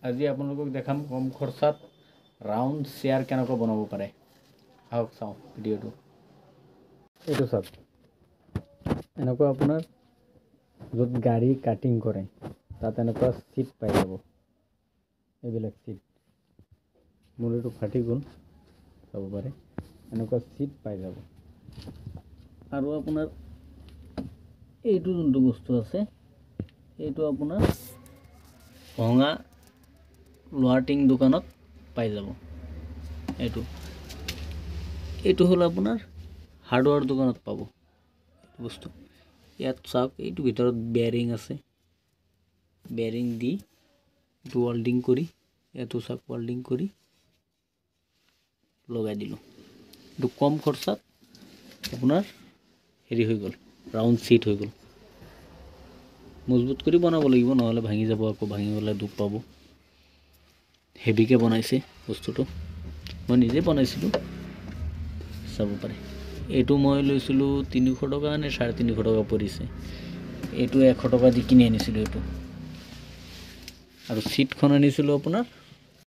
আজি আপোনালোকক দেখাম কম খৰচাত ৰাউণ্ড চেয়াৰ কেনেকৈ বনাব পাৰে। আহক চাওঁ ভিডিঅ'টো। এইটো চাওক, এনেকুৱা আপোনাৰ য'ত গাড়ী কাটিং কৰে তাত এনেকুৱা চিট পাই যাব। এইবিলাক চিট, মোৰ এইটো ফাটি গ'ল, চাব পাৰে এনেকুৱা চিট পাই যাব। আৰু আপোনাৰ এইটো যোনটো বস্তু আছে এইটো আপোনাৰ ভঙা লোহাৰ টিং দোকানত পাই যাব। এইটো হ'ল আপোনাৰ হাৰ্ডৱেৰ দোকানত পাব বস্তু। ইয়াত চাওক, এইটো ভিতৰত বেয়াৰিং আছে, বেয়াৰিং দি এইটো ৱেল্ডিং কৰি, এইটো চাওক ৱেল্ডিং কৰি লগাই দিলোঁ। এইটো কম খৰচাত আপোনাৰ হেৰি হৈ গ'ল, ৰাউণ্ড চিট হৈ গ'ল। মজবুত কৰি বনাব লাগিব, নহ'লে ভাঙি যাব, আকৌ ভাঙি গ'লে দুখ পাব। হেভিকৈ বনাইছে বস্তুটো, মই নিজে বনাইছিলোঁ, চাব পাৰে। এইটো মই লৈছিলোঁ 300 টকা নে 350 টকা পৰিছে। এইটো 100 টকা দি কিনি আনিছিলোঁ এইটো। আৰু চিটখন আনিছিলোঁ আপোনাৰ